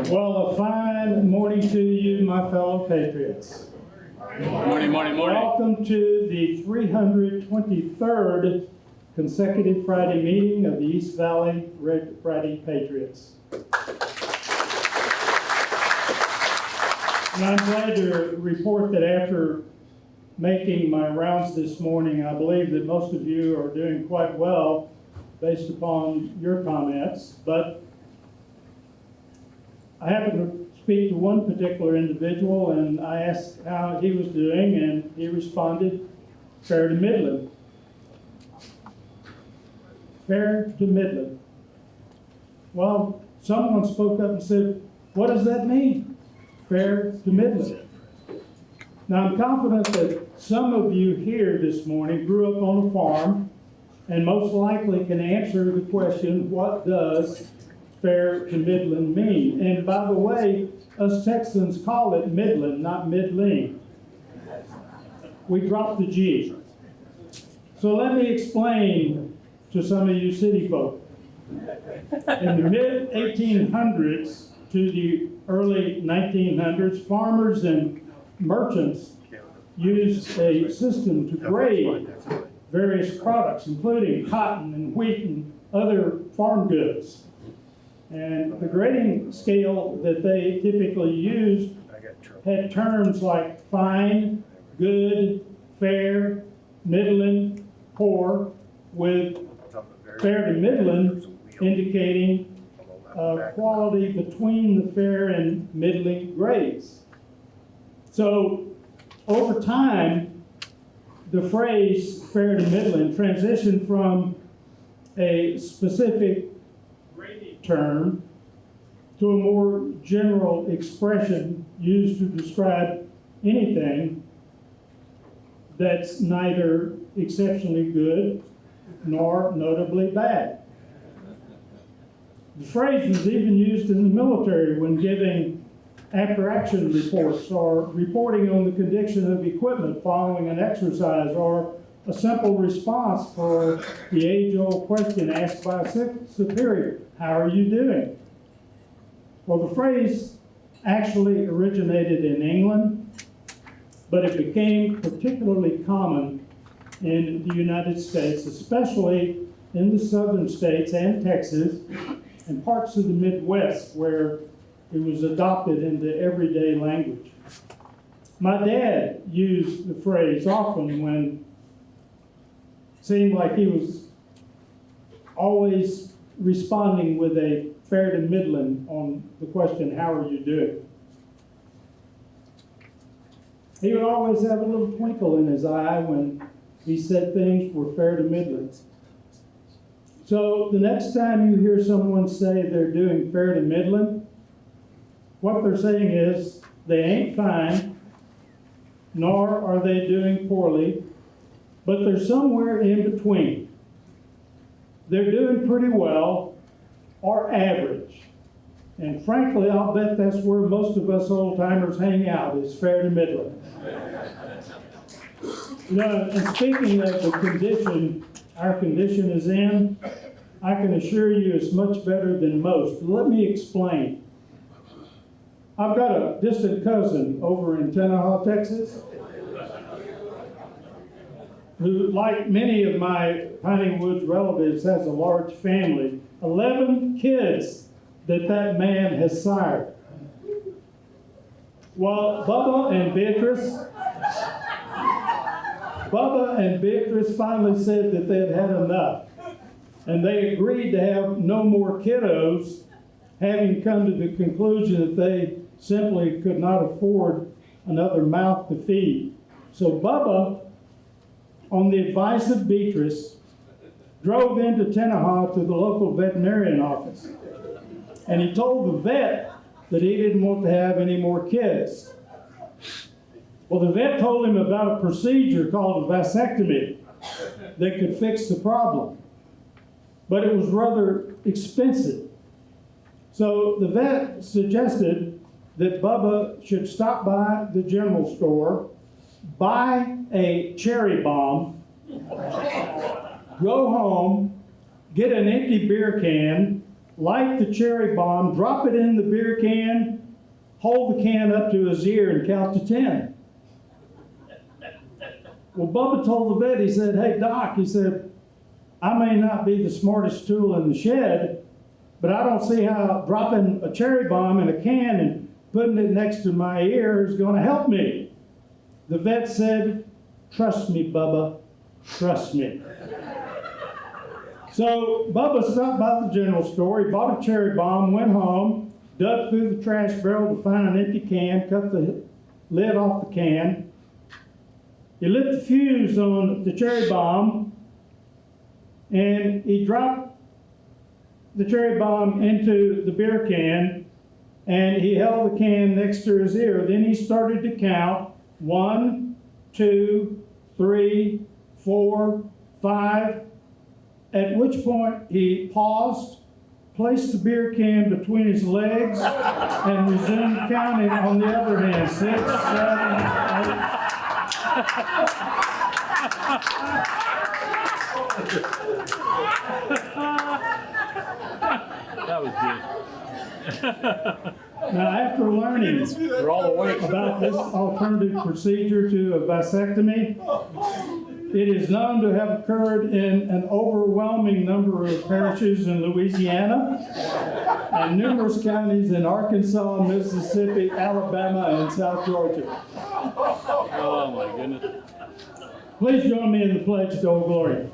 Well, a fine morning to you, my fellow patriots. Morning. Welcome to the 323rd consecutive Friday meeting of the East Valley Red Friday Patriots. And I'm glad to report that after making my rounds this morning, I believe that most of you are doing quite well based upon your comments, but I happened to speak to one particular individual and I asked how he was doing, and he responded, fair to middling. Fair to middling. Well, someone spoke up and said, what does that mean? Fair to middling. Now, I'm confident that some of you here this morning grew up on a farm and most likely can answer the question, what does fair to middling mean? And by the way, us Texans call it middling, not middling. We dropped the G. So let me explain to some of you city folk. In the mid-1800s to the early 1900s, farmers and merchants used a system to grade various products, including cotton and wheat and other farm goods. And the grading scale that they typically used had terms like fine, good, fair, middling, poor, with fair to middling indicating quality between the fair and middling grades. So over time, the phrase fair to middling transitioned from a specific term to a more general expression used to describe anything that's neither exceptionally good nor notably bad. The phrase was even used in the military when giving after-action reports or reporting on the condition of equipment following an exercise, or a simple response for the age-old question asked by a superior, how are you doing? Well, the phrase actually originated in England, but it became particularly common in the United States, especially in the southern states and Texas and parts of the Midwest where it was adopted into everyday language. My dad used the phrase often when it seemed like he was always responding with a fair to middling on the question, how are you doing? He would always have a little twinkle in his eye when he said things were fair to middling. So the next time you hear someone say they're doing fair to middling, what they're saying is they ain't fine, nor are they doing poorly, but they're somewhere in between. They're doing pretty well or average. And frankly, I'll bet that's where most of us old-timers hang out, is fair to middling. And speaking of the condition our condition is in, I can assure you it's much better than most. Let me explain. I've got a distant cousin over in Tenaha, Texas, who, like many of my Piney Woods relatives, has a large family. 11 kids that man has sired. Well, Bubba and Beatrice finally said that they'd had enough. And they agreed to have no more kiddos, having come to the conclusion that they simply could not afford another mouth to feed. So Bubba, on the advice of Beatrice, drove into Tenaha to the local veterinarian office. And he told the vet that he didn't want to have any more kids. Well, the vet told him about a procedure called a vasectomy that could fix the problem. But it was rather expensive. So the vet suggested that Bubba should stop by the general store, buy a cherry bomb, go home, get an empty beer can, light the cherry bomb, drop it in the beer can, hold the can up to his ear and count to 10. Well, Bubba told the vet, he said, "Hey, Doc," he said, "I may not be the smartest tool in the shed, but I don't see how dropping a cherry bomb in a can and putting it next to my ear is going to help me." The vet said, "Trust me, Bubba, trust me." So Bubba stopped by the general store, he bought a cherry bomb, went home, dug through the trash barrel to find an empty can, cut the lid off the can. He lit the fuse on the cherry bomb, and he dropped the cherry bomb into the beer can, and he held the can next to his ear. Then he started to count 1, 2, 3, 4, 5, at which point he paused, placed the beer can between his legs, and resumed counting on the other hand. 6, 7, 8. That was good. Now, after learning about this alternative procedure to a vasectomy, it is known to have occurred in an overwhelming number of parishes in Louisiana and numerous counties in Arkansas, Mississippi, Alabama, and South Georgia. Oh my goodness. Please join me in the pledge to Old Glory.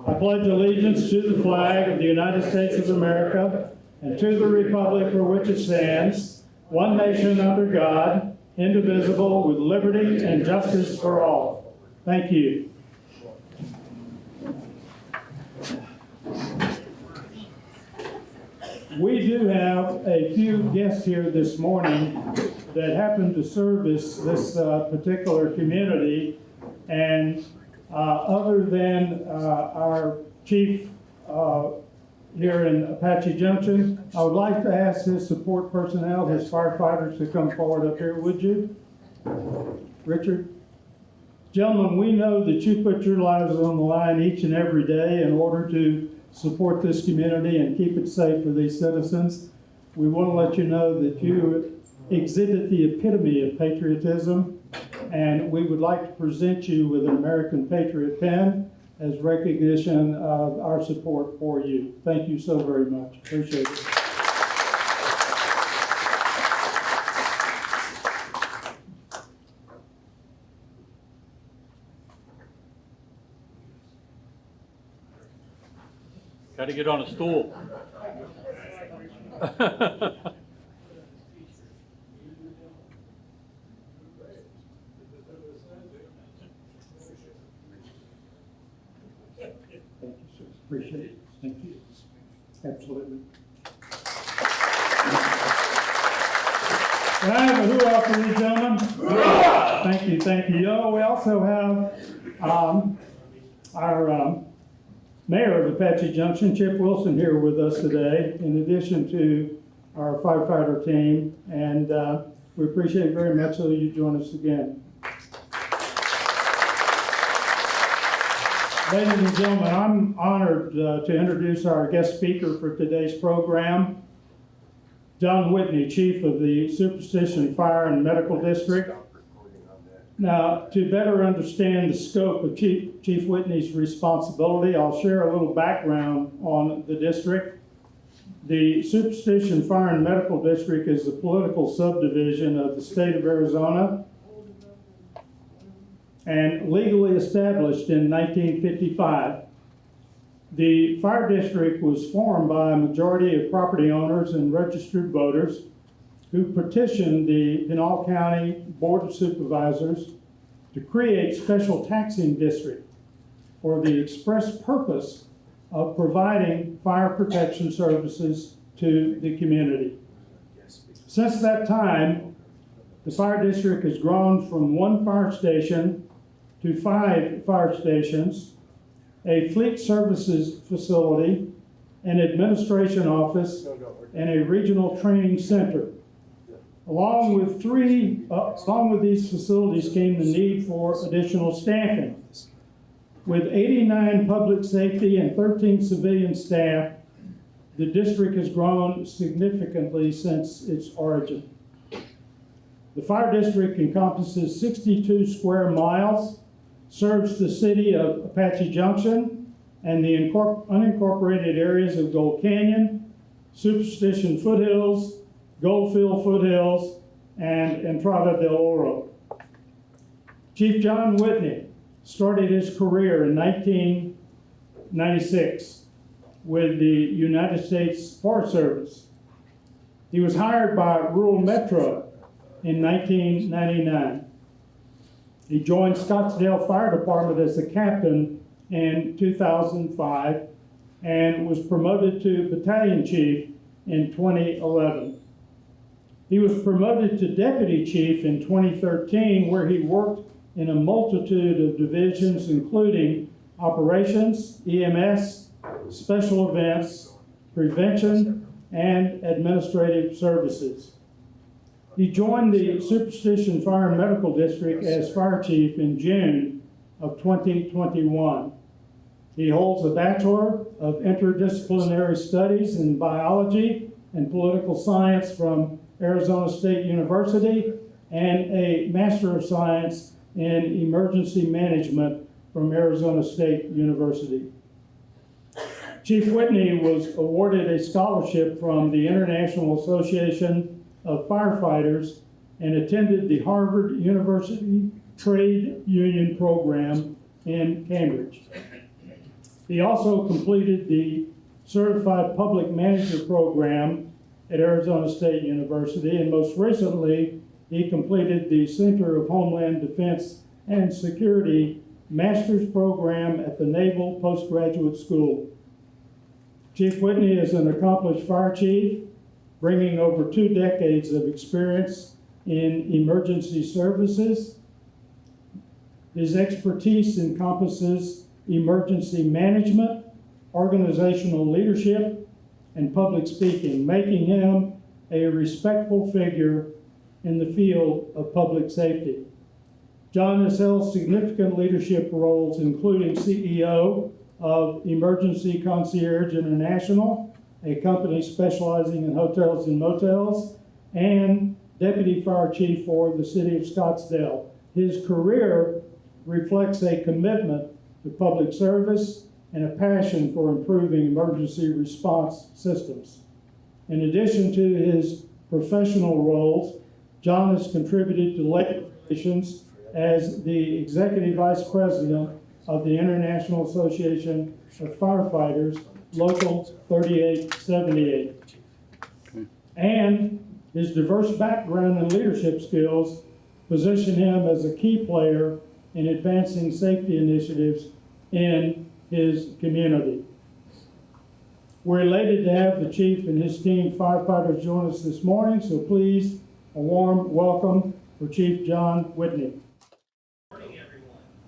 I pledge allegiance to the flag of the United States of America and to the republic for which it stands, one nation under God, indivisible, with liberty and justice for all. Thank you. We do have a few guests here this morning that happen to service this particular community, and other than our chief here in Apache Junction, I would like to ask his support personnel, his firefighters, to come forward up here, would you? Richard? Gentlemen, we know that you put your lives on the line each and every day in order to support this community and keep it safe for these citizens. We want to let you know that you exhibit the epitome of patriotism, and we would like to present you with an American Patriot pin as recognition of our support for you. Thank you so very much. Appreciate it. Got to get on a stool. Thank you, sir. Appreciate it. Thank you. Absolutely. Can I have a hoorah for these gentlemen? Thank you, thank you. We also have our Mayor of Apache Junction, Chip Wilson, here with us today, in addition to our firefighter team, and we appreciate very much that you join us again. Ladies and gentlemen, I'm honored to introduce our guest speaker for today's program, John Whitney, Chief of the Superstition Fire and Medical District. Now, to better understand the scope of Chief Whitney's responsibility, I'll share a little background on the district. The Superstition Fire and Medical District is the political subdivision of the state of Arizona and legally established in 1955. The fire district was formed by a majority of property owners and registered voters who petitioned the Pinal County Board of Supervisors to create special taxing district for the express purpose of providing fire protection services to the community. Since that time, the fire district has grown from 1 fire station to 5 fire stations, a fleet services facility, an administration office, and a regional training center. Along with these facilities came the need for additional staffing. With 89 public safety and 13 civilian staff, The district has grown significantly since its origin. The fire district encompasses 62 square miles, serves the city of Apache Junction and the unincorporated areas of Gold Canyon, Superstition Foothills, Goldfield Foothills, and Entrada del Oro. Chief John Whitney started his career in 1996 with the United States Forest Service. He was hired by Rural Metro in 1999. He joined Scottsdale Fire Department as the captain in 2005 and was promoted to battalion chief in 2011. He was promoted to deputy chief in 2013, where he worked in a multitude of divisions, including operations, EMS, special events, prevention, and administrative services. He joined the Superstition Fire and Medical District as fire chief in June of 2021. He holds a Bachelor of Interdisciplinary Studies in Biology and Political Science from Arizona State University and a Master of Science in Emergency Management from Arizona State University. Chief Whitney was awarded a scholarship from the International Association of Firefighters and attended the Harvard University Trade Union program in Cambridge. He also completed the Certified Public Manager program at Arizona State University, and most recently, he completed the Center of Homeland Defense and Security Master's Program at the Naval Postgraduate School. Chief Whitney is an accomplished fire chief, bringing over 2 decades of experience in emergency services. His expertise encompasses emergency management, organizational leadership, and public speaking, making him a respectful figure in the field of public safety. John has held significant leadership roles, including CEO of Emergency Concierge International, a company specializing in hotels and motels, and Deputy Fire Chief for the City of Scottsdale. His career reflects a commitment to public service and a passion for improving emergency response systems. In addition to his professional roles, John has contributed to labor relations as the Executive Vice President of the International Association of Firefighters, Local 3878. And his diverse background and leadership skills position him as a key player in advancing safety initiatives in his community. We're elated to have the chief and his team firefighters join us this morning, so please, a warm welcome for Chief John Whitney.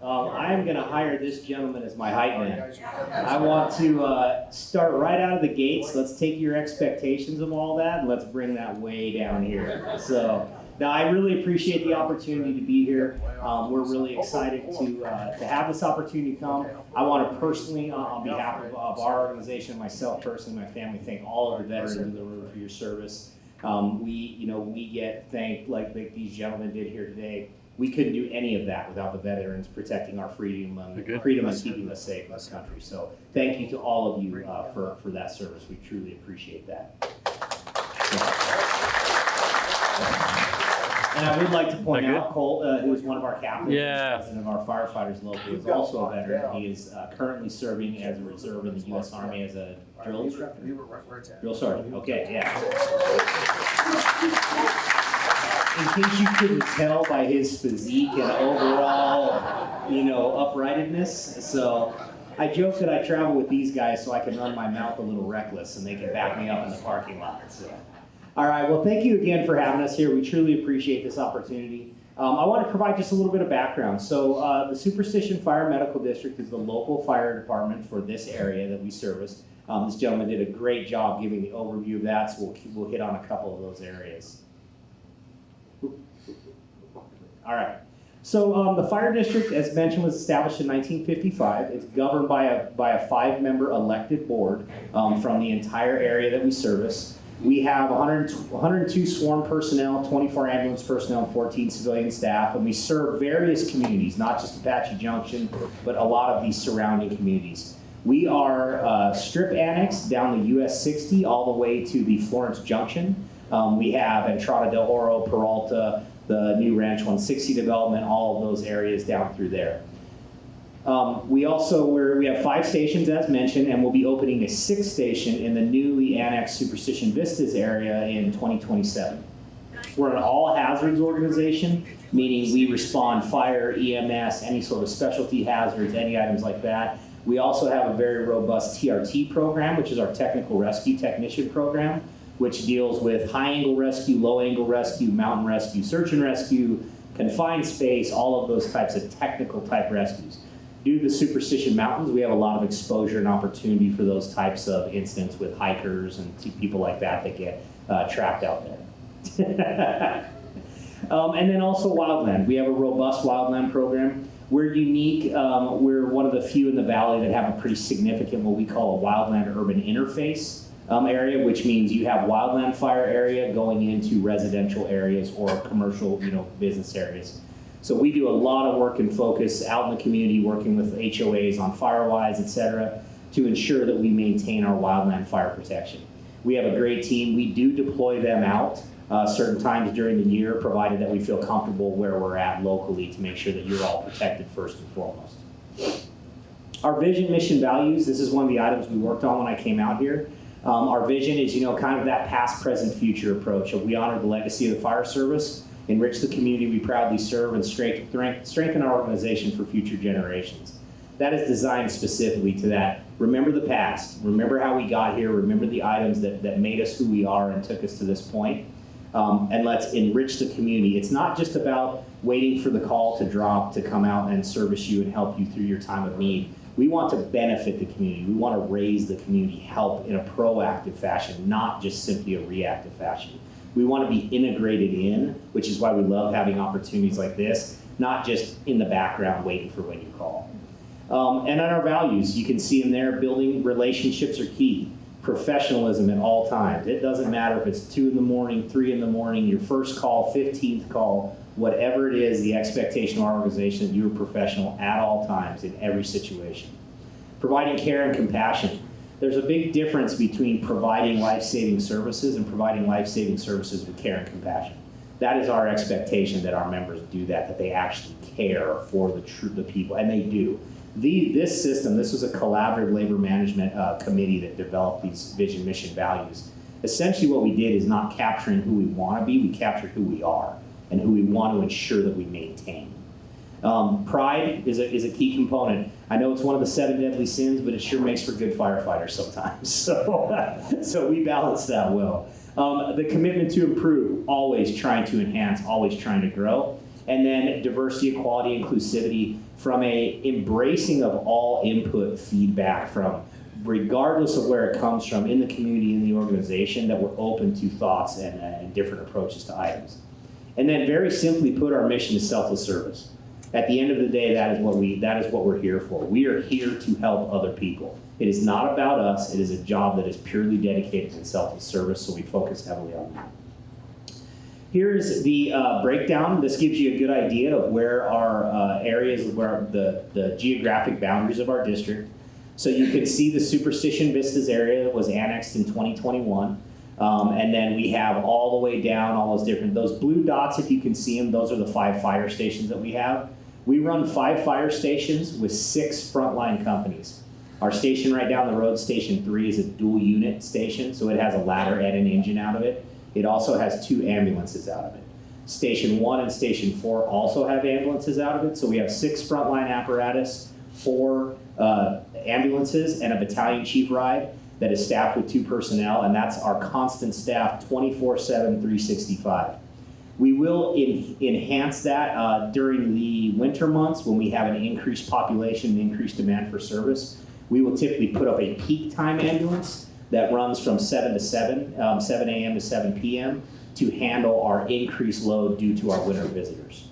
I'm going to hire this gentleman as my hype man. I want to start right out of the gates. Let's take your expectations of all that and let's bring that way down here. So, now I really appreciate the opportunity to be here. We're really excited to have this opportunity come. I want to personally, on behalf of our organization, myself personally, my family, thank all of the veterans in the room for your service. We get thanked like these gentlemen did here today. We couldn't do any of that without the veterans protecting our freedom and keeping us safe in this country. So thank you to all of you for that service. We truly appreciate that. And I would like to point out Cole, who is one of our captains, president of our firefighters locally, is also a veteran. He is currently serving as a reserve in the U.S. Army as a drill instructor. Drill sergeant. Okay, yeah. In case you couldn't tell by his physique and overall, uprightness. So I joke that I travel with these guys so I can run my mouth a little reckless and they can back me up in the parking lot. So. All right, well, thank you again for having us here. We truly appreciate this opportunity. I want to provide just a little bit of background. So the Superstition Fire Medical District is the local fire department for this area that we service. This gentleman did a great job giving the overview of that, so we'll hit on a couple of those areas. All right. So the fire district, as mentioned, was established in 1955. It's governed by a 5-member elected board from the entire area that we service. We have 102 sworn personnel, 24 ambulance personnel, and 14 civilian staff, and we serve various communities, not just Apache Junction, but a lot of these surrounding communities. We are strip annexed down the US 60 all the way to the Florence Junction. We have Entrada del Oro, Peralta, the new Ranch 160 development, all of those areas down through there. We have 5 stations as mentioned, and we'll be opening a 6th station in the newly annexed Superstition Vistas area in 2027. We're an all hazards organization, meaning we respond fire, EMS, any sort of specialty hazards, any items like that. We also have a very robust TRT program, which is our Technical Rescue Technician program, which deals with high angle rescue, low angle rescue, mountain rescue, search and rescue, confined space, all of those types of technical type rescues. Due to the Superstition Mountains, we have a lot of exposure and opportunity for those types of incidents with hikers and people like that that get trapped out there. And then also wildland. We have a robust wildland program. We're unique. We're one of the few in the valley that have a pretty significant, what we call a wildland urban interface area, which means you have wildland fire area going into residential areas or commercial, business areas. So we do a lot of work and focus out in the community, working with HOAs on firewise, et cetera, to ensure that we maintain our wildland fire protection. We have a great team. We do deploy them out certain times during the year, provided that we feel comfortable where we're at locally to make sure that you're all protected first and foremost. Our vision, mission, values, this is one of the items we worked on when I came out here. Our vision is, kind of that past, present, future approach of we honor the legacy of the fire service, enrich the community we proudly serve, and strengthen our organization for future generations. That is designed specifically to that. Remember the past. Remember how we got here. Remember the items that made us who we are and took us to this point. And let's enrich the community. It's not just about waiting for the call to drop to come out and service you and help you through your time of need. We want to benefit the community. We want to raise the community, help in a proactive fashion, not just simply a reactive fashion. We want to be integrated in, which is why we love having opportunities like this, not just in the background waiting for when you call. And on our values, you can see them there. Building relationships are key. Professionalism at all times. It doesn't matter if it's 2 in the morning, 3 in the morning, your first call, 15th call, whatever it is, the expectation of our organization that you're professional at all times in every situation. Providing care and compassion. There's a big difference between providing life-saving services and providing life-saving services with care and compassion. That is our expectation, that our members do that they actually care for the people, and they do. This system, this was a collaborative labor management committee that developed these vision, mission, values. Essentially what we did is not capturing who we want to be, we captured who we are and who we want to ensure that we maintain. Pride is a key component. I know it's one of the 7 deadly sins, but it sure makes for good firefighters sometimes. So we balance that well. The commitment to improve, always trying to enhance, always trying to grow. And then diversity, equality, inclusivity, from a embracing of all input feedback from, regardless of where it comes from, in the community, in the organization, that we're open to thoughts and different approaches to items. And then very simply put, our mission is selfless service. At the end of the day, that is what we're here for. We are here to help other people. It is not about us. It is a job that is purely dedicated to selfless service, so we focus heavily on that. Here's the breakdown. This gives you a good idea of where our areas, where the geographic boundaries of our district. So you can see the Superstition Vistas area that was annexed in 2021. And then we have all the way down, all those blue dots, if you can see them, those are the 5 fire stations that we have. We run 5 fire stations with 6 frontline companies. Our station right down the road, Station 3, is a dual unit station, so it has a ladder and an engine out of it. It also has 2 ambulances out of it. Station 1 and Station 4 also have ambulances out of it, so we have 6 frontline apparatus, 4 ambulances, and a battalion chief ride that is staffed with 2 personnel, and that's our constant staff 24/7, 365. We will enhance that during the winter months when we have an increased population and increased demand for service. We will typically put up a peak time ambulance that runs from 7 to 7, 7 a.m. to 7 p.m. to handle our increased load due to our winter visitors.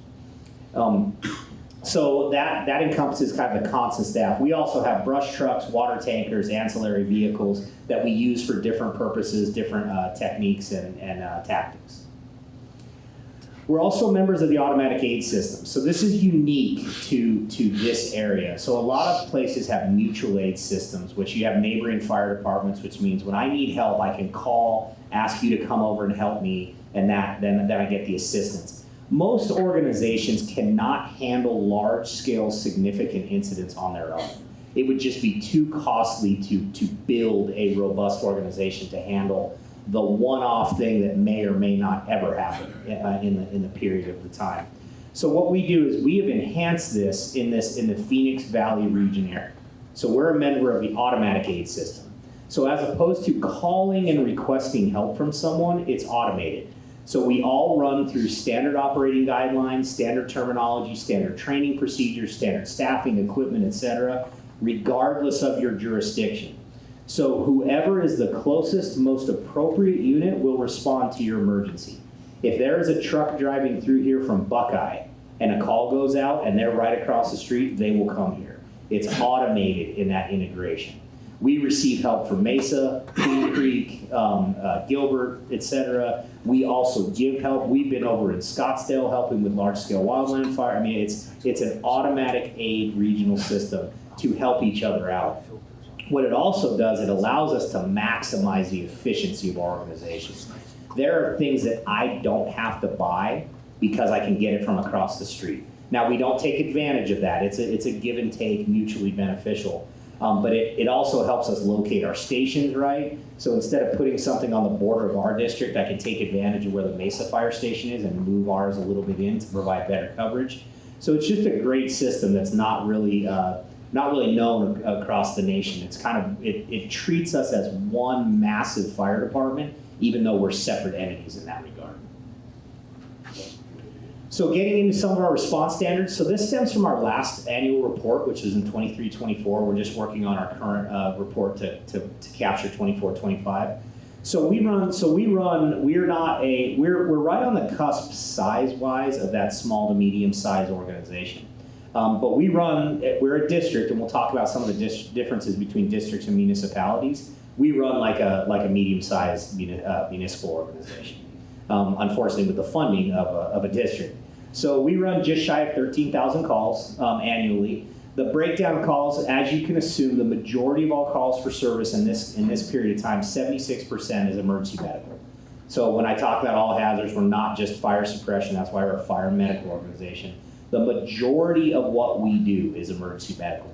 So that encompasses kind of the constant staff. We also have brush trucks, water tankers, ancillary vehicles that we use for different purposes, different techniques and tactics. We're also members of the automatic aid system. So this is unique to this area. So a lot of places have mutual aid systems, which you have neighboring fire departments, which means when I need help, I can call, ask you to come over and help me, and then I get the assistance. Most organizations cannot handle large-scale significant incidents on their own. It would just be too costly to build a robust organization to handle the one-off thing that may or may not ever happen in the period of the time. So what we do is we have enhanced this in the Phoenix Valley region area. So we're a member of the automatic aid system. So as opposed to calling and requesting help from someone, it's automated. So we all run through standard operating guidelines, standard terminology, standard training procedures, standard staffing, equipment, etc., regardless of your jurisdiction. So whoever is the closest, most appropriate unit will respond to your emergency. If there is a truck driving through here from Buckeye and a call goes out and they're right across the street, they will come here. It's automated in that integration. We receive help from Mesa, Queen Creek, Gilbert, etc. We also give help. We've been over in Scottsdale helping with large-scale wildland fire. I mean, it's an automatic aid regional system to help each other out. What it also does, it allows us to maximize the efficiency of our organizations. There are things that I don't have to buy because I can get it from across the street. Now, we don't take advantage of that. It's a give and take, mutually beneficial. But it also helps us locate our stations right. So instead of putting something on the border of our district, I can take advantage of where the Mesa Fire Station is and move ours a little bit in to provide better coverage. So it's just a great system that's not really known across the nation. It's kind of, it treats us as one massive fire department, even though we're separate entities in that regard. So getting into some of our response standards. So this stems from our last annual report, which is in 23-24. We're just working on our current report to capture 24-25. We're right on the cusp size-wise of that small to medium-sized organization. But we're a district, and we'll talk about some of the differences between districts and municipalities. We run like a medium-sized municipal organization, unfortunately with the funding of a district. So we run just shy of 13,000 calls annually. The breakdown of calls, as you can assume, the majority of all calls for service in this period of time, 76% is emergency medical. So when I talk about all hazards, we're not just fire suppression. That's why we're a fire medical organization. The majority of what we do is emergency medical.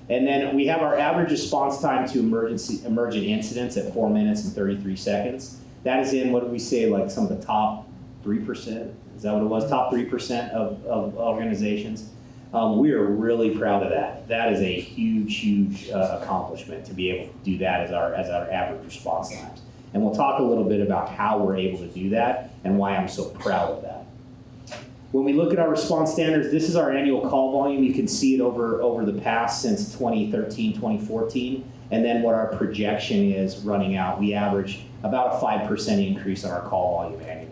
And then we have our average response time to emergent incidents at 4 minutes and 33 seconds. That is in, what do we say, like some of the top 3%? Is that what it was? Top 3% of organizations. We are really proud of that. That is a huge accomplishment to be able to do that as our average response times. And we'll talk a little bit about how we're able to do that and why I'm so proud of that. When we look at our response standards, this is our annual call volume. You can see it over the past since 2013, 2014, and then what our projection is running out. We average about a 5% increase on our call volume annually.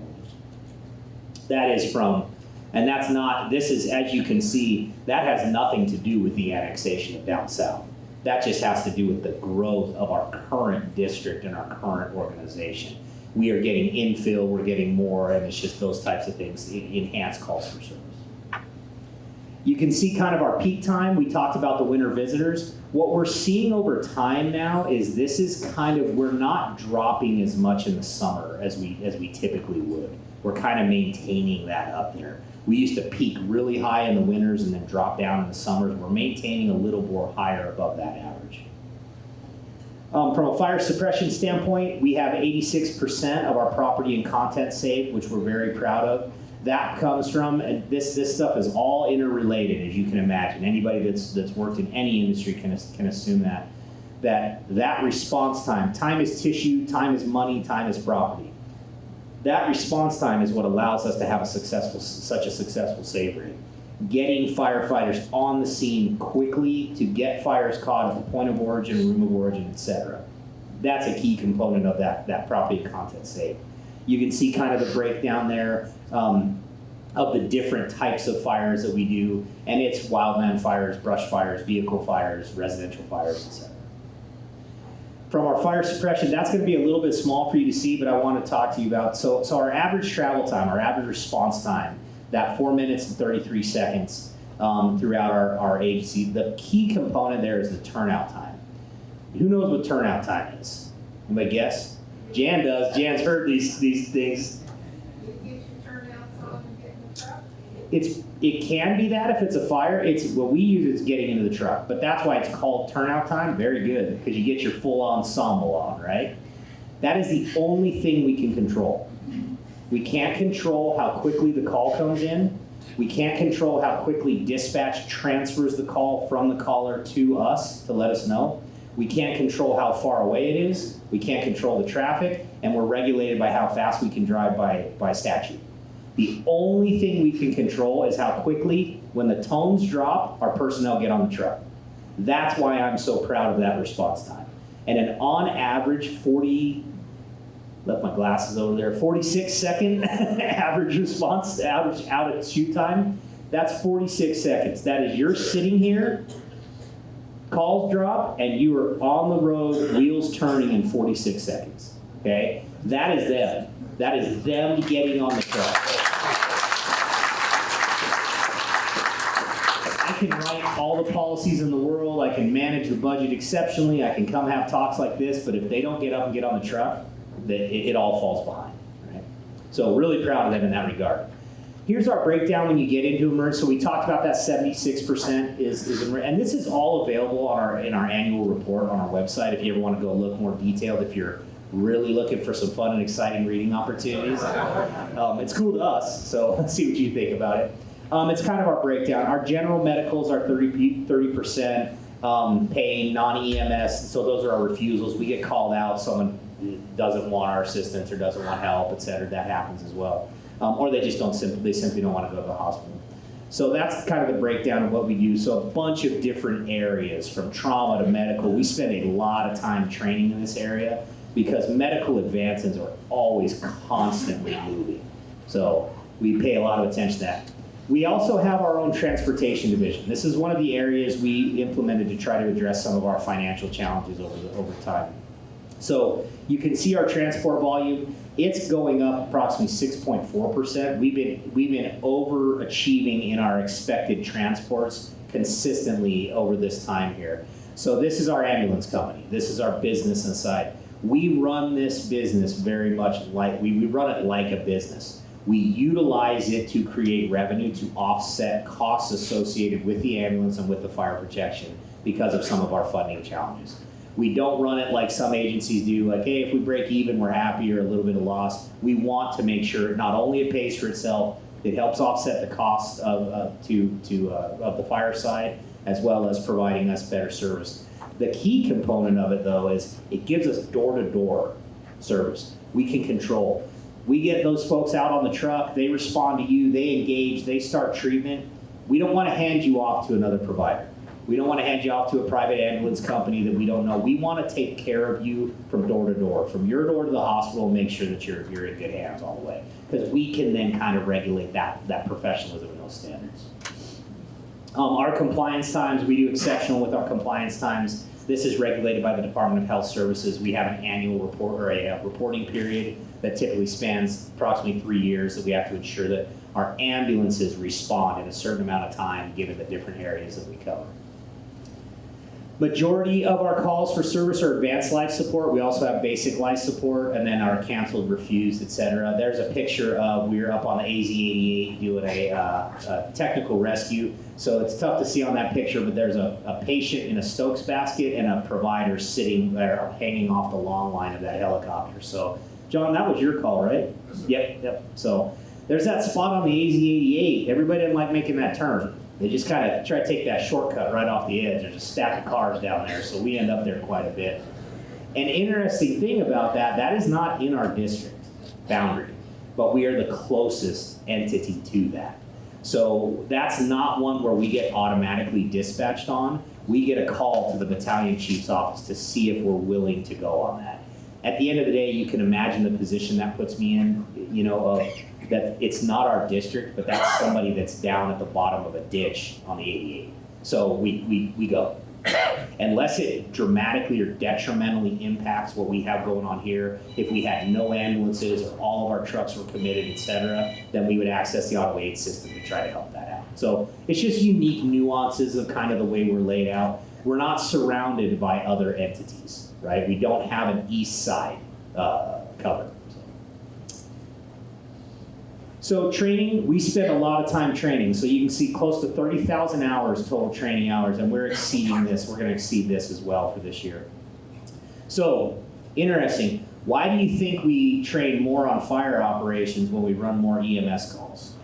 That is from, and that's not, this is, as you can see, that has nothing to do with the annexation of down south. That just has to do with the growth of our current district and our current organization. We are getting infill, we're getting more, and it's just those types of things, enhanced calls for service. You can see kind of our peak time. We talked about the winter visitors. What we're seeing over time now is this is kind of, we're not dropping as much in the summer as we typically would. We're kind of maintaining that up there. We used to peak really high in the winters and then drop down in the summers. We're maintaining a little more higher above that average. From a fire suppression standpoint, we have 86% of our property and content saved, which we're very proud of. That comes from, and this stuff is all interrelated, as you can imagine. Anybody that's worked in any industry can assume that response time is tissue, time is money, time is property. That response time is what allows us to have such a successful save rate. Getting firefighters on the scene quickly to get fires caught at the point of origin, room of origin, etc. That's a key component of that property and content save. You can see kind of the breakdown there. of the different types of fires that we do, and it's wildland fires, brush fires, vehicle fires, residential fires, etc. From our fire suppression, that's going to be a little bit small for you to see, but I want to talk to you about. So our average travel time, our average response time, that 4 minutes and 33 seconds throughout our agency, the key component there is the turnout time. Who knows what turnout time is? Anybody guess? Jan does. Jan's heard these things. It can be that if it's a fire. It's what we use is getting into the truck, but that's why it's called turnout time. Very good, because you get your full ensemble on, right? That is the only thing we can control. We can't control how quickly the call comes in. We can't control how quickly dispatch transfers the call from the caller to us to let us know. We can't control how far away it is. We can't control the traffic, and we're regulated by how fast we can drive by statute. The only thing we can control is how quickly, when the tones drop, our personnel get on the truck. That's why I'm so proud of that response time. And an on average 46 second average response, average out of shoot time, that's 46 seconds. That is, you're sitting here, calls drop, and you are on the road, wheels turning in 46 seconds, okay? That is them. That is them getting on the truck. I can write all the policies in the world, I can manage the budget exceptionally, I can come have talks like this, but if they don't get up and get on the truck, it all falls behind, right? So really proud of them in that regard. Here's our breakdown when you get into emergency. So we talked about that 76% and this is all available in our annual report on our website if you ever want to go look more detailed, if you're really looking for some fun and exciting reading opportunities. It's cool to us, so let's see what you think about it. It's kind of our breakdown. Our general medicals are 30% pain, non-EMS, so those are our refusals. We get called out, someone doesn't want our assistance or doesn't want help, et cetera. That happens as well. Or they just simply don't want to go to the hospital. So that's kind of the breakdown of what we do. So a bunch of different areas, from trauma to medical. We spend a lot of time training in this area because medical advances are always constantly moving. So we pay a lot of attention to that. We also have our own transportation division. This is one of the areas we implemented to try to address some of our financial challenges over time. So you can see our transport volume. It's going up approximately 6.4%. We've been overachieving in our expected transports consistently over this time here. So this is our ambulance company. This is our business inside. We run this business very much like, we run it like a business. We utilize it to create revenue to offset costs associated with the ambulance and with the fire protection because of some of our funding challenges. We don't run it like some agencies do, like, hey, if we break even, we're happy, or a little bit of loss. We want to make sure not only it pays for itself, it helps offset the cost of the fire side, as well as providing us better service. The key component of it, though, is it gives us door-to-door service. We can control. We get those folks out on the truck, they respond to you, they engage, they start treatment. We don't want to hand you off to another provider. We don't want to hand you off to a private ambulance company that we don't know. We want to take care of you from door to door, from your door to the hospital, and make sure that you're in good hands all the way. Because we can then kind of regulate that professionalism and those standards. Our compliance times, we do exceptional with our compliance times. This is regulated by the Department of Health Services. We have an annual report, or a reporting period that typically spans approximately 3 years, that we have to ensure that our ambulances respond in a certain amount of time given the different areas that we cover. Majority of our calls for service are advanced life support. We also have basic life support, and then our canceled, refused, etc. There's a picture of, we're up on the AZ-88 doing a technical rescue. So it's tough to see on that picture, but there's a patient in a Stokes basket and a provider sitting there hanging off the long line of that helicopter. So, John, that was your call, right? Yep. So there's that spot on the AZ-88. Everybody didn't like making that turn. They just kind of try to take that shortcut right off the edge. There's a stack of cars down there, so we end up there quite a bit. An interesting thing about that is not in our district boundary, but we are the closest entity to that. So that's not one where we get automatically dispatched on. We get a call to the battalion chief's office to see if we're willing to go on that. At the end of the day, you can imagine the position that puts me in. you know, of that it's not our district, but that's somebody that's down at the bottom of a ditch on the 88. So we go. Unless it dramatically or detrimentally impacts what we have going on here, if we had no ambulances or all of our trucks were committed, et cetera, then we would access the auto aid system to try to help that out. So it's just unique nuances of kind of the way we're laid out. We're not surrounded by other entities, right? We don't have an east side cover. So training, we spend a lot of time training. So you can see close to 30,000 hours total training hours, and we're exceeding this. We're going to exceed this as well for this year. So interesting. Why do you think we train more on fire operations when we run more EMS calls?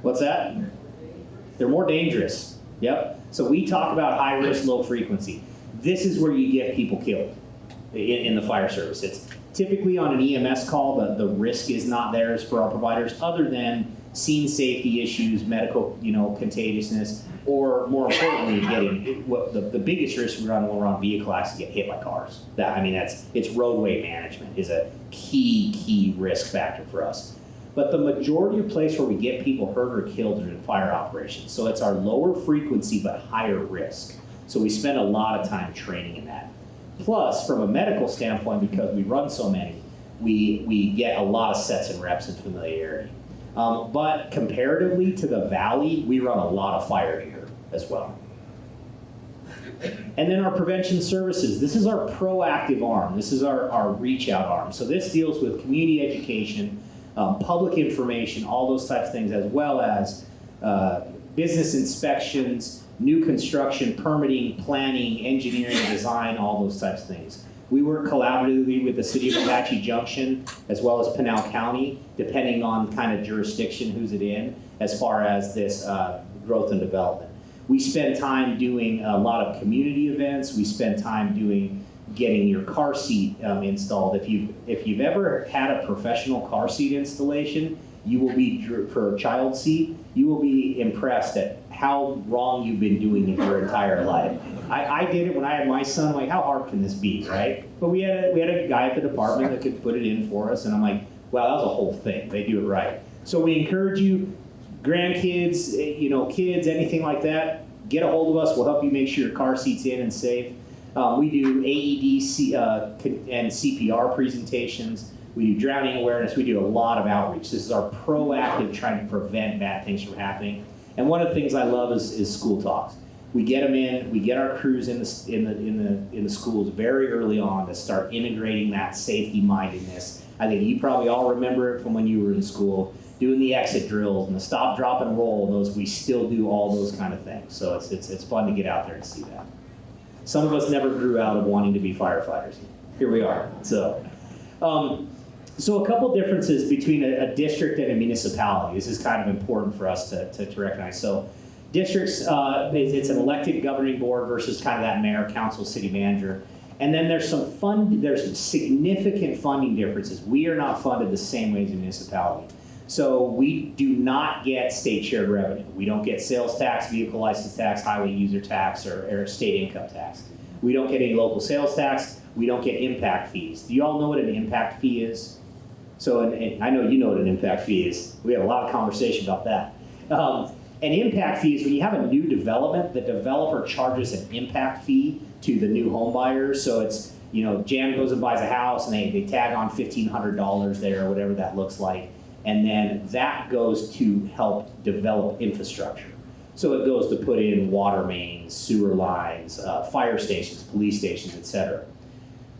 What's that? They're more dangerous. Yep. So we talk about high risk, low frequency. This is where you get people killed in the fire service. It's typically on an EMS call, the risk is not theirs for our providers, other than scene safety issues, medical, contagiousness, or more importantly, getting the biggest risk we run when we're on vehicle accidents, get hit by cars. It's roadway management is a key risk factor for us. But the majority of places where we get people hurt or killed are in fire operations. So it's our lower frequency but higher risk. So we spend a lot of time training in that. Plus, from a medical standpoint, because we run so many, we get a lot of sets and reps and familiarity. But comparatively to the Valley, we run a lot of fire here as well. And then our prevention services. This is our proactive arm. This is our reach out arm. So this deals with community education, public information, all those types of things, as well as business inspections, new construction, permitting, planning, engineering, design, all those types of things. We work collaboratively with the city of Apache Junction as well as Pinal County, depending on kind of jurisdiction, who's it in, as far as this growth and development. We spend time doing a lot of community events. We spend time getting your car seat installed. If you've ever had a professional car seat installation, you will be, for a child seat, you will be impressed at how wrong you've been doing it your entire life. I did it when I had my son. I'm like, how hard can this be, right? But we had a guy at the department that could put it in for us, and I'm like, wow, that was a whole thing. They do it right. So we encourage you, grandkids, kids, anything like that, get a hold of us. We'll help you make sure your car seat's in and safe. We do AED and CPR presentations. We do drowning awareness. We do a lot of outreach. This is our proactive trying to prevent bad things from happening. And one of the things I love is school talks. We get them in. We get our crews in the schools very early on to start integrating that safety mindedness. I think you probably all remember it from when you were in school, doing the exit drills and the stop, drop, and roll. Those we still do all those kind of things. So it's fun to get out there and see that. Some of us never grew out of wanting to be firefighters. Here we are. So a couple differences between a district and a municipality. This is kind of important for us to recognize. So districts, it's an elected governing board versus kind of that mayor, council, city manager. And then there's there's significant funding differences. We are not funded the same way as a municipality. So we do not get state shared revenue. We don't get sales tax, vehicle license tax, highway user tax, or state income tax. We don't get any local sales tax. We don't get impact fees. Do you all know what an impact fee is? So, and I know you know what an impact fee is. We had a lot of conversation about that. An impact fee is when you have a new development, the developer charges an impact fee to the new home buyers. So it's, Jan goes and buys a house and they tag on $1,500 there, or whatever that looks like. And then that goes to help develop infrastructure. So it goes to put in water mains, sewer lines, fire stations, police stations, et cetera.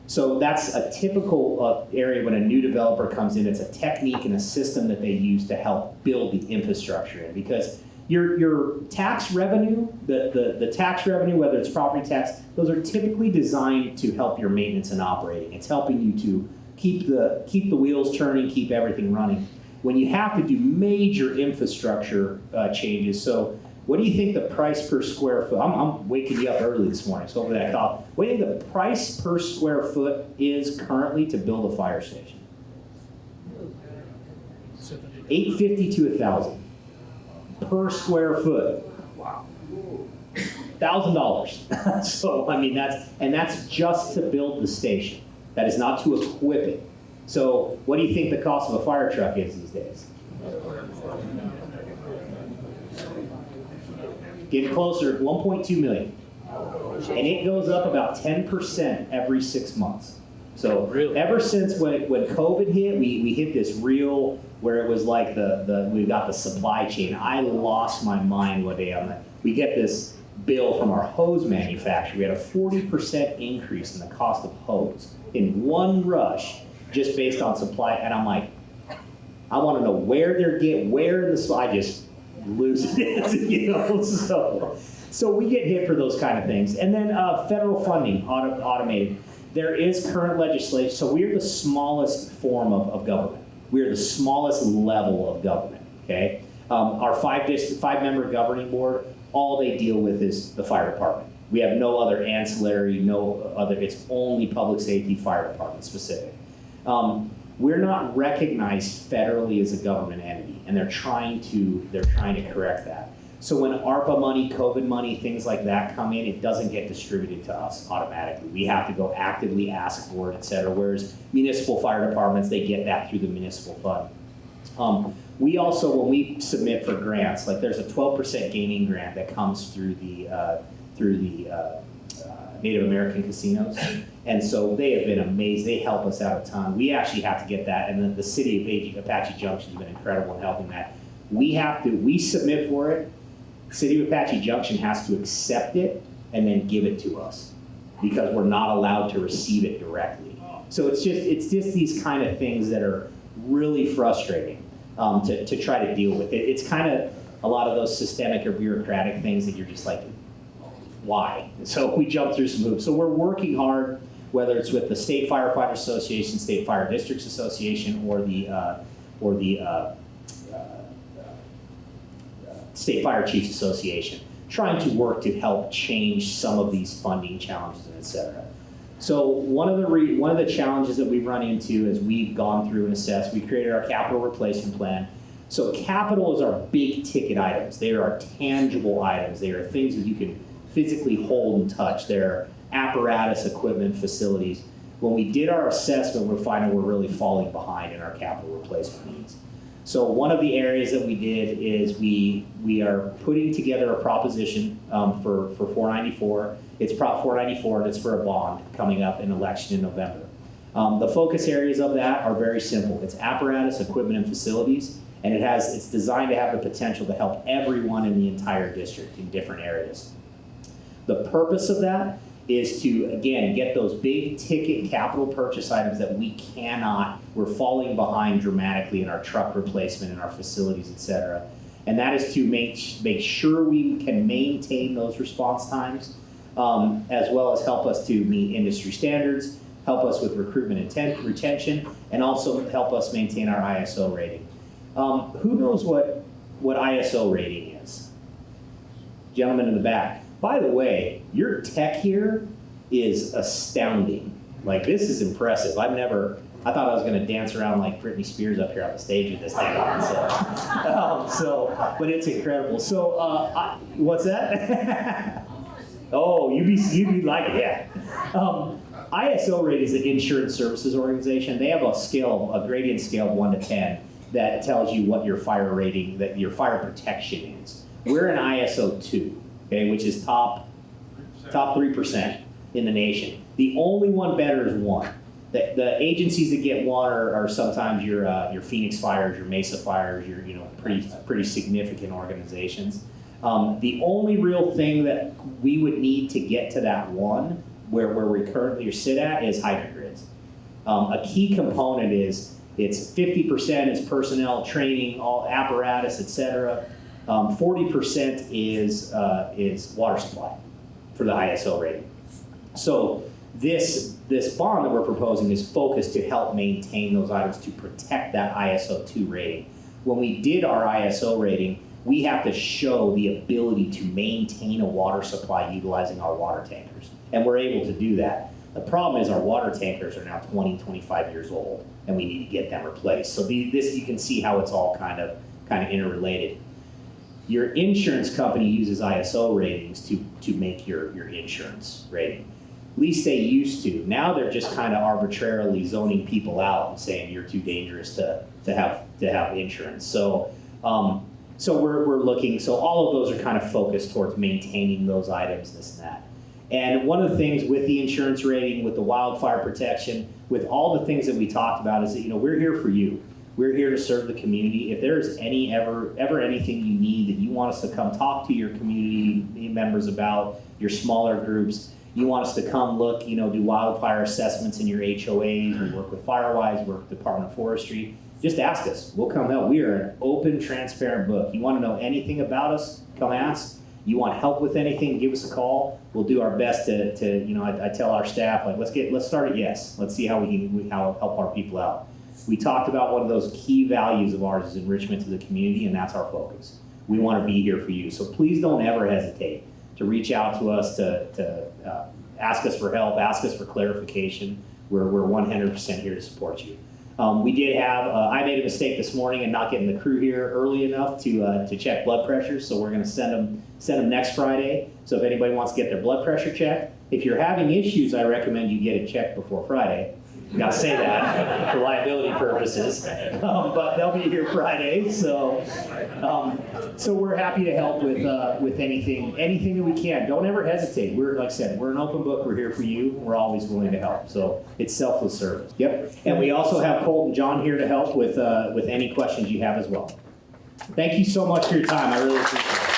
So that's a typical area when a new developer comes in. It's a technique and a system that they use to help build the infrastructure in, because your tax revenue, the tax revenue, whether it's property tax, those are typically designed to help your maintenance and operating. It's helping you to keep the wheels turning, keep everything running. When you have to do major infrastructure changes, so what do you think the price per square foot? I'm waking you up early this morning, so over that call. What do you think the price per square foot is currently to build a fire station? $850 to $1,000 per square foot. Wow. $1,000. So I mean that's just to build the station. That is not to equip it. So what do you think the cost of a fire truck is these days? Getting closer, 1.2 million. And it goes up about 10% every 6 months. So Really? ever since when COVID hit, we hit this real, where it was like we got the supply chain. I lost my mind one day on that. We get this bill from our hose manufacturer. We had a 40% increase in the cost of hose in one rush, just based on supply. And I'm like, I want to know where where in the supply. I just lose it, you know. So we get hit for those kind of things. And then federal funding, automated. There is current legislation. So we are the smallest form of government. We are the smallest level of government, okay? Our five-member governing board, all they deal with is the fire department. We have no other ancillary, it's only public safety, fire department specific. We're not recognized federally as a government entity, and they're trying to correct that. So when ARPA money, COVID money, things like that come in, it doesn't get distributed to us automatically. We have to go actively ask for it, et cetera. Whereas municipal fire departments, they get that through the municipal fund. We also, when we submit for grants, like there's a 12% gaming grant that comes through the Native American casinos. And so they have been amazing. They help us out a ton. We actually have to get that, and then the city of Apache Junction has been incredible in helping that. We submit for it. City of Apache Junction has to accept it and then give it to us because we're not allowed to receive it directly. So it's just these kind of things that are really frustrating to try to deal with. It's kind of a lot of those systemic or bureaucratic things that you're just like, why? So we jump through some hoops. So we're working hard, whether it's with the State Firefighter Association, State Fire Districts Association, or the State Fire Chiefs Association, trying to work to help change some of these funding challenges, and et cetera. So one of the challenges that we've run into as we've gone through and assessed, we created our capital replacement plan. So capital is our big ticket items. They are our tangible items. They are things that you can physically hold and touch. They're apparatus, equipment, facilities. When we did our assessment, we're finding we're really falling behind in our capital replacement needs. So one of the areas that we did is we are putting together a proposition for 494. It's Prop 494, and it's for a bond coming up in election in November. The focus areas of that are very simple. It's apparatus, equipment, and facilities, and it's designed to have the potential to help everyone in the entire district in different areas. The purpose of that is to, again, get those big ticket capital purchase items that we're falling behind dramatically in our truck replacement, in our facilities, et cetera. And that is to make sure we can maintain those response times, as well as help us to meet industry standards, help us with recruitment and retention, and also help us maintain our ISO rating. Who knows what ISO rating is? Gentleman in the back. By the way, your tech here is astounding. Like, this is impressive. I thought I was going to dance around like Britney Spears up here on the stage with this thing on. But it's incredible. So, what's that? Oh, you'd be like it, yeah. ISO rating is the Insurance Services Organization. They have a gradient scale of 1 to 10 that tells you what your fire rating, that your fire protection is. We're an ISO 2. Okay, which is top 3% in the nation. The only one better is 1. The agencies that get 1 are sometimes your Phoenix Fires, your Mesa Fires, your pretty significant organizations. The only real thing that we would need to get to that 1, where we currently sit at, is hydrant grids. A key component is it's 50% is personnel, training, all apparatus, et cetera. 40% is water supply for the ISO rating. So this bond that we're proposing is focused to help maintain those items to protect that ISO 2 rating. When we did our ISO rating, we have to show the ability to maintain a water supply utilizing our water tankers. And we're able to do that. The problem is our water tankers are now 20, 25 years old, and we need to get them replaced. So this, you can see how it's all kind of interrelated. Your insurance company uses ISO ratings to make your insurance rating. At least they used to. Now they're just kind of arbitrarily zoning people out and saying you're too dangerous to have insurance. So so we're looking. So all of those are kind of focused towards maintaining those items, this and that. And one of the things with the insurance rating, with the wildfire protection, with all the things that we talked about is that, we're here for you. We're here to serve the community. If there's ever anything you need that you want us to come talk to your community members about, your smaller groups, you want us to come look, do wildfire assessments in your HOAs, we work with Firewise, work with Department of Forestry, just ask us. We'll come help. We are an open, transparent book. You want to know anything about us, come ask. You want help with anything, give us a call. We'll do our best to I tell our staff, like, let's start at yes. Let's see how we can help our people out. We talked about one of those key values of ours is enrichment to the community, and that's our focus. We want to be here for you. So please don't ever hesitate to reach out to us, to ask us for help, ask us for clarification. We're 100% here to support you. We did have, I made a mistake this morning in not getting the crew here early enough to check blood pressure, so we're going to send them next Friday. So if anybody wants to get their blood pressure checked, if you're having issues, I recommend you get it checked before Friday. Gotta say that for liability purposes, but they'll be here Friday, so we're happy to help with anything that we can. Don't ever hesitate. Like I said, we're an open book. We're here for you. We're always willing to help. So it's selfless service. Yep. And we also have Colt and John here to help with any questions you have as well. Thank you so much for your time. I really appreciate it.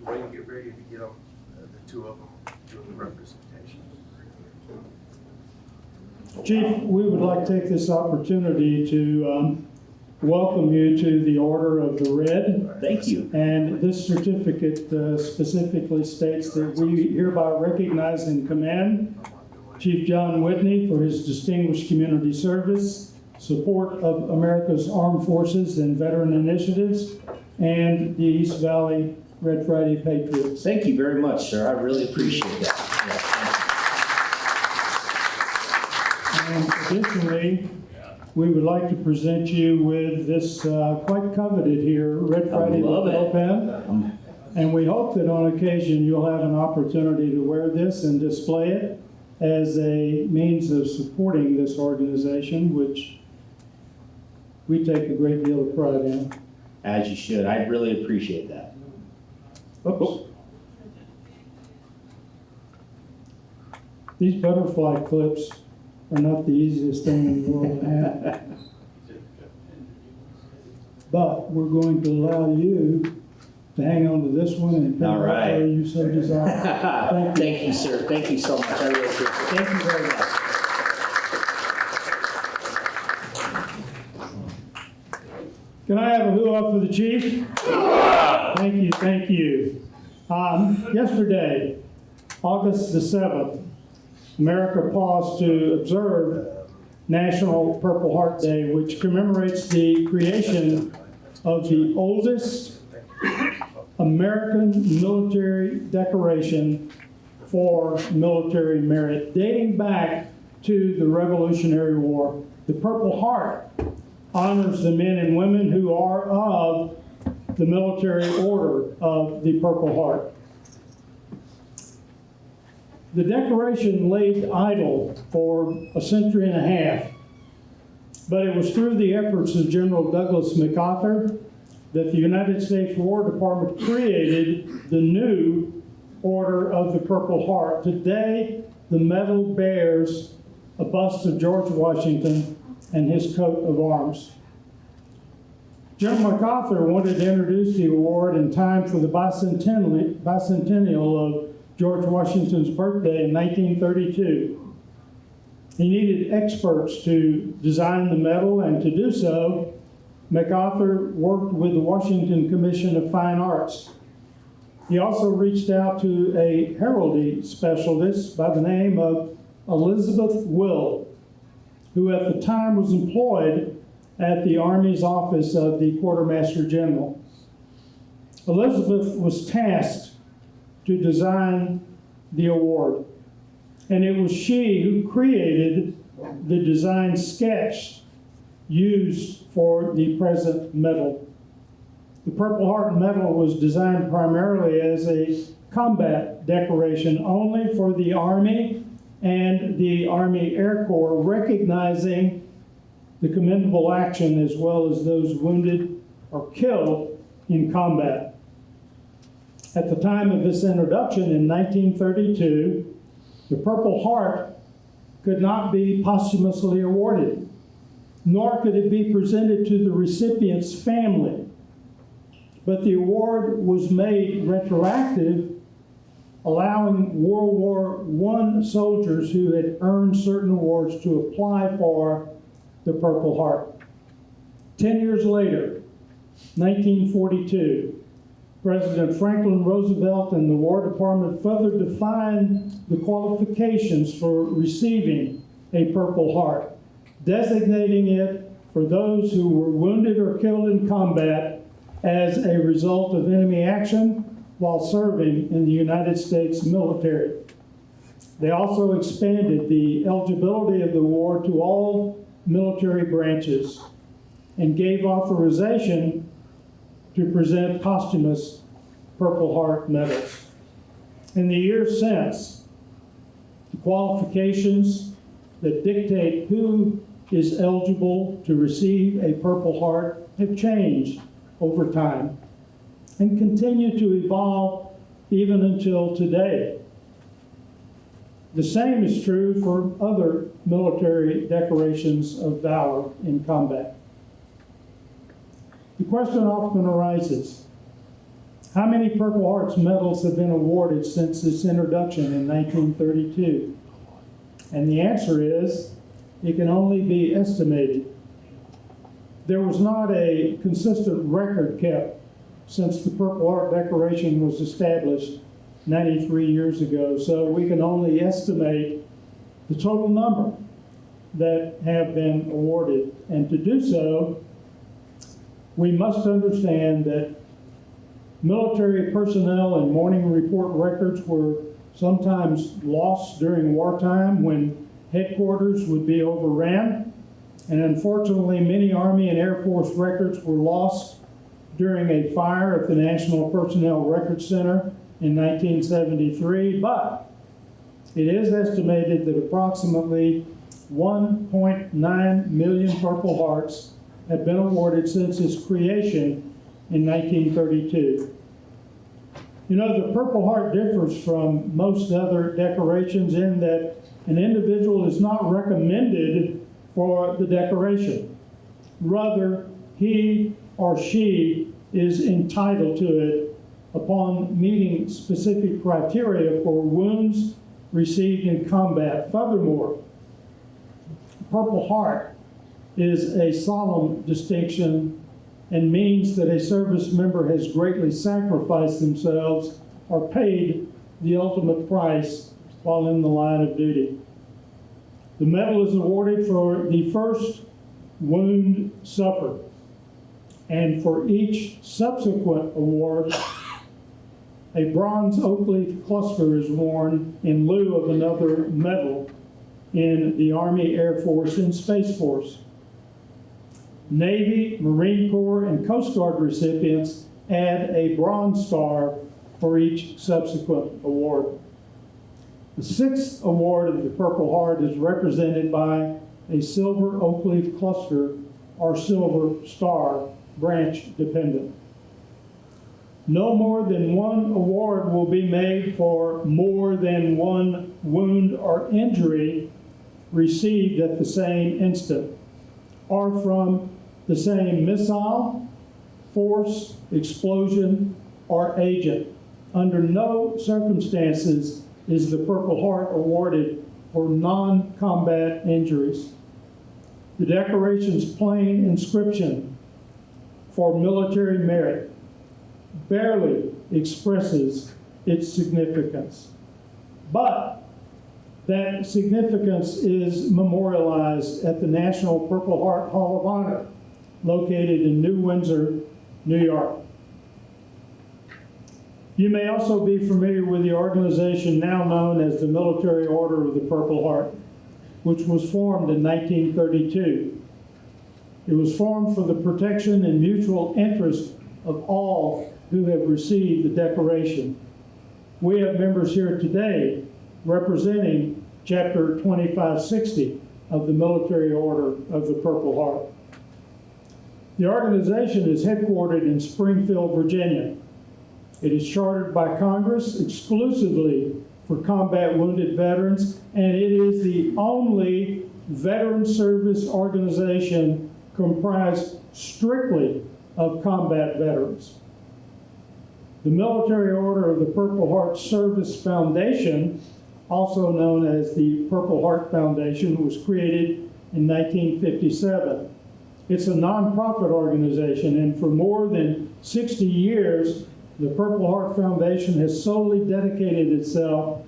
Dwayne, get ready to get on the two of them doing the representation. Chief, we would like to take this opportunity to welcome you to the Order of the R.E.D. Thank you. And this certificate specifically states that we hereby recognize and commend Chief John Whitney for his distinguished community service, support of America's armed forces and veteran initiatives, and the East Valley Red Friday Patriots. Thank you very much, sir. I really appreciate that. And additionally, we would like to present you with this quite coveted here, Red Friday lapel pen. And we hope that on occasion you'll have an opportunity to wear this and display it as a means of supporting this organization, which we take a great deal of pride in. As you should. I really appreciate that. Oops. These butterfly clips are not the easiest thing in the world to have. But we're going to allow you to hang on to this one and pick All right. where you so desire. Thank you, sir. Thank you so much. I really appreciate it. Thank you very much. Can I have a hoo-up for the chief? Thank you, thank you. Yesterday, August the 7th, America paused to observe National Purple Heart Day, which commemorates the creation of the oldest American military decoration for military merit, dating back to the Revolutionary War. The Purple Heart honors the men and women who are of the military order of the Purple Heart. The decoration laid idle for a century and a half, but it was through the efforts of General Douglas MacArthur that the United States War Department created the new Order of the Purple Heart. Today, the medal bears a bust of George Washington and his coat of arms. General MacArthur wanted to introduce the award in time for the bicentennial of George Washington's birthday in 1932. He needed experts to design the medal, and to do so, MacArthur worked with the Washington Commission of Fine Arts. He also reached out to a heraldry specialist by the name of Elizabeth Will, who at the time was employed at the Army's office of the Quartermaster General. Elizabeth was tasked to design the award, and it was she who created the design sketch used for for the present medal. The Purple Heart Medal was designed primarily as a combat decoration only for the Army and the Army Air Corps, recognizing the commendable action as well as those wounded or killed in combat. At the time of its introduction in 1932, the Purple Heart could not be posthumously awarded, nor could it be presented to the recipient's family. But the award was made retroactive, allowing World War I soldiers who had earned certain awards to apply for the Purple Heart. 10 years later, 1942, President Franklin Roosevelt and the War Department further defined the qualifications for receiving a Purple Heart, designating it for those who were wounded or killed in combat as a result of enemy action while serving in the United States military. They also expanded the eligibility of the award to all military branches and gave authorization to present posthumous Purple Heart medals. In the years since, the qualifications that dictate who is eligible to receive a Purple Heart have changed over time and continue to evolve even until today. The same is true for other military decorations of valor in combat. The question often arises, how many Purple Hearts medals have been awarded since its introduction in 1932? And the answer is, it can only be estimated. There was not a consistent record kept since the Purple Heart decoration was established 93 years ago, so we can only estimate the total number that have been awarded. And to do so, we must understand that military personnel and morning report records were sometimes lost during wartime when headquarters would be overran. And unfortunately, many Army and Air Force records were lost during a fire at the National Personnel Records Center in 1973. But it is estimated that approximately 1.9 million Purple Hearts have been awarded since its creation in 1932. You know, the Purple Heart differs from most other decorations in that an individual is not recommended for the decoration. Rather, he or she is entitled to it upon meeting specific criteria for wounds received in combat. Furthermore, Purple Heart is a solemn distinction and means that a service member has greatly sacrificed themselves or paid the ultimate price while in the line of duty. The medal is awarded for the first wound suffered, and for each subsequent award, a bronze oak leaf cluster is worn in lieu of another medal in the Army, Air Force, and Space Force. Navy, Marine Corps, and Coast Guard recipients add a Bronze Star for each subsequent award. The sixth award of the Purple Heart is represented by a silver oak leaf cluster or silver star, branch dependent. No more than one award will be made for more than one wound or injury received at the same instant, or from the same missile, force, explosion, or agent. Under no circumstances is the Purple Heart awarded for non-combat injuries. The decoration's plain inscription for military merit barely expresses its significance. But that significance is memorialized at the National Purple Heart Hall of Honor, located in New Windsor, New York. You may also be familiar with the organization now known as the Military Order of the Purple Heart, which was formed in 1932. It was formed for the protection and mutual interest of all who have received the decoration. We have members here today representing Chapter 2560 of the Military Order of the Purple Heart. The organization is headquartered in Springfield, Virginia. It is chartered by Congress exclusively for combat wounded veterans, and it is the only veteran service organization comprised strictly of combat veterans. The Military Order of the Purple Heart Service Foundation, also known as the Purple Heart Foundation, was created in 1957. It's a nonprofit organization, and for more than 60 years, the Purple Heart Foundation has solely dedicated itself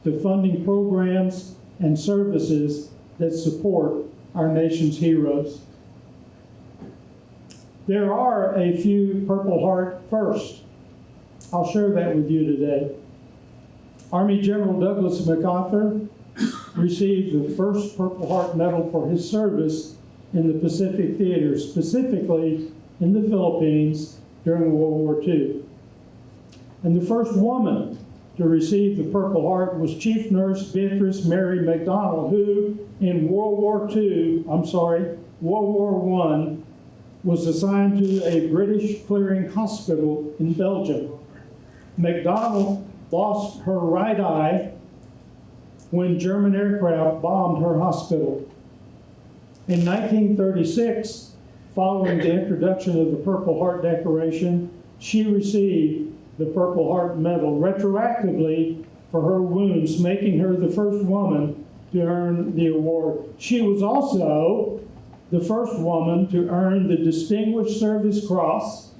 to funding programs and services that support our nation's heroes. There are a few Purple Heart firsts. I'll share that with you today. Army General Douglas MacArthur received the first Purple Heart Medal for his service in the Pacific Theater, specifically in the Philippines during World War II. And the first woman to receive the Purple Heart was Chief Nurse Beatrice Mary McDonald, who in World War I, was assigned to a British clearing hospital in Belgium. McDonald lost her right eye when German aircraft bombed her hospital. In 1936, following the introduction of the Purple Heart decoration, she received the Purple Heart Medal retroactively for her wounds, making her the first woman to earn the award. She was also the first woman to earn the Distinguished Service Cross,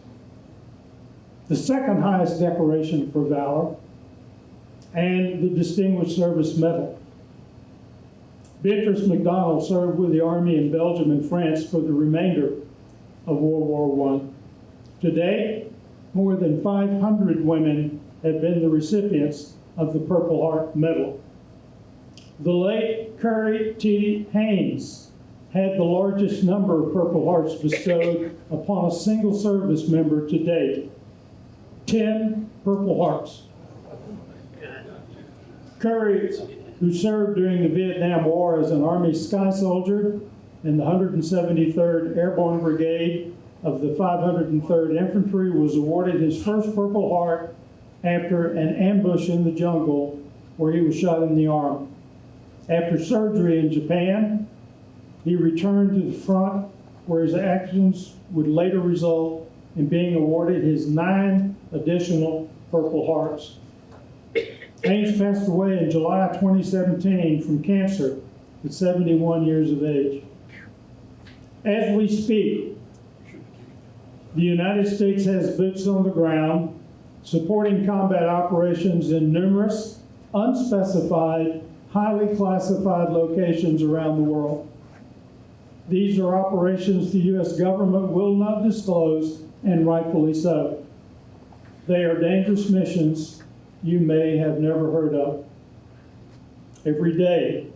the second highest decoration for valor, and the Distinguished Service Medal. Beatrice McDonald served with the Army in Belgium and France for the remainder of World War I. Today, more than 500 women have been the recipients of the Purple Heart Medal. The late Curry T. Haynes had the largest number of Purple Hearts bestowed upon a single service member to date. 10 Purple Hearts. Curry, who served during the Vietnam War as an Army sky soldier in the 173rd Airborne Brigade of the 503rd Infantry, was awarded his first Purple Heart after an ambush in the jungle where he was shot in the arm. After surgery in Japan, he returned to the front where his actions would later result in being awarded his 9 additional Purple Hearts. Haynes passed away in July 2017 from cancer at 71 years of age. As we speak, the United States has boots on the ground, supporting combat operations in numerous, unspecified, highly classified locations around the world. These are operations the U.S. government will not disclose, and rightfully so. They are dangerous missions you may have never heard of. Every day,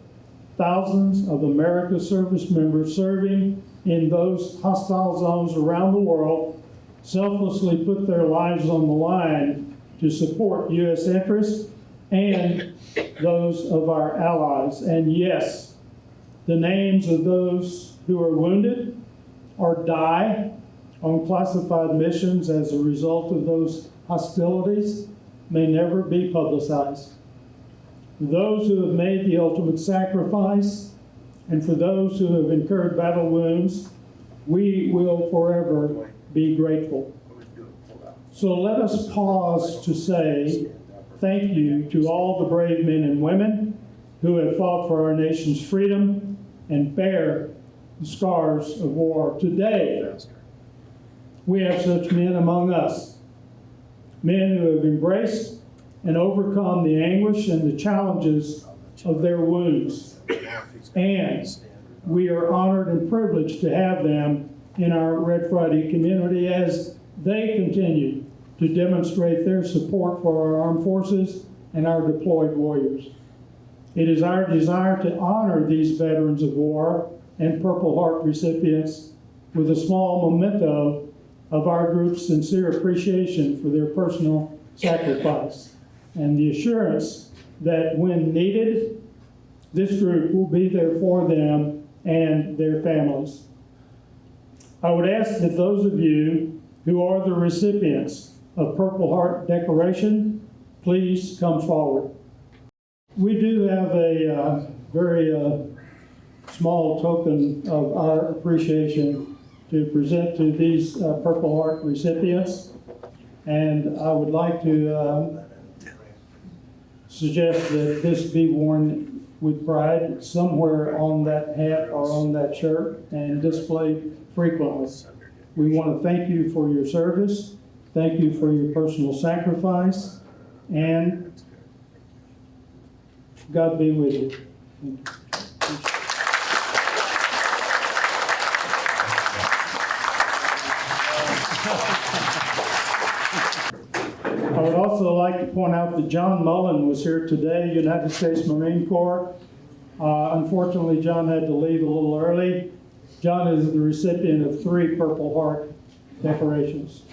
thousands of America's service members serving in those hostile zones around the world selflessly put their lives on the line to support U.S. interests and those of our allies. And yes, the names of those who are wounded or die on classified missions as a result of those hostilities may never be publicized. Those who have made the ultimate sacrifice, and for those who have incurred battle wounds, we will forever be grateful. So let us pause to say thank you to all the brave men and women who have fought for our nation's freedom and bear the scars of war. Today, we have such men among us, men who have embraced and overcome the anguish and the challenges of their wounds. And we are honored and privileged to have them in our Red Friday community as they continue to demonstrate their support for our armed forces and our deployed warriors. It is our desire to honor these veterans of war and Purple Heart recipients with a small memento of our group's sincere appreciation for their personal sacrifice and the assurance that when needed, this group will be there for them and their families. I would ask that those of you who are the recipients of Purple Heart decoration, please come forward. We do have a very small token of our appreciation to present to these Purple Heart recipients. And I would like to suggest that this be worn with pride somewhere on that hat or on that shirt and displayed frequently. We want to thank you for your service, thank you for your personal sacrifice, and God be with you. Thank you. I would also like to point out that John Mullen was here today, United States Marine Corps. Unfortunately, John had to leave a little early. John is the recipient of 3 Purple Heart decorations.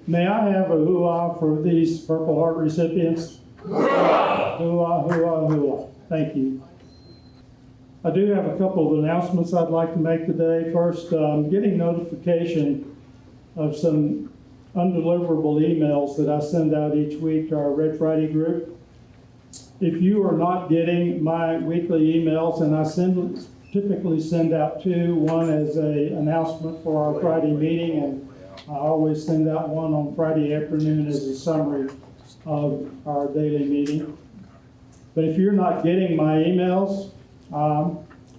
May I have a hoo-ah for these Purple Heart recipients? Hoo-ah, hoo-ah, hoo-ah, hoo-ah. Thank you. I do have a couple of announcements I'd like to make today. First, I'm getting notification of some undeliverable emails that I send out each week to our Red Friday group. If you are not getting my weekly emails, and I typically send out 2, one as an announcement for our Friday meeting, and I always send out one on Friday afternoon as a summary of our daily meeting. But if you're not getting my emails,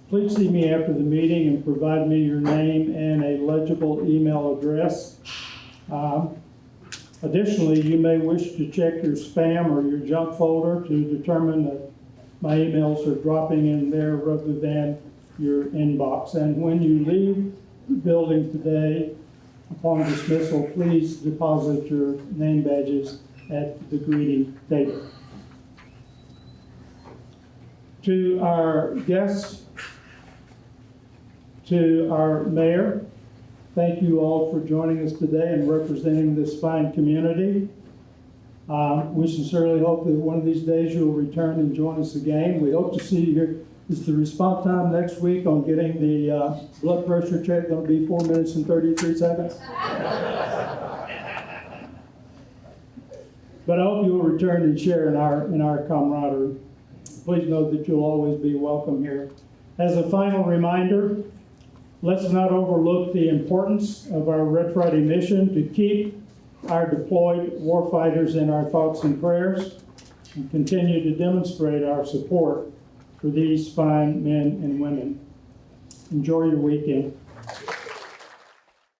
please see me after the meeting and provide me your name and a legible email address. Additionally, you may wish to check your spam or your junk folder to determine that my emails are dropping in there rather than your inbox. And when you leave the building today, upon dismissal, please deposit your name badges at the greeting table. To our guests, to our mayor, thank you all for joining us today and representing this fine community. We sincerely hope that one of these days you'll return and join us again. We hope to see you here. Is the response time next week on getting the blood pressure check going to be 4 minutes and 33 seconds? But I hope you'll return and share in our camaraderie. Please know that you'll always be welcome here. As a final reminder, let's not overlook the importance of our Red Friday mission to keep our deployed warfighters in our thoughts and prayers and continue to demonstrate our support for these fine men and women. Enjoy your weekend.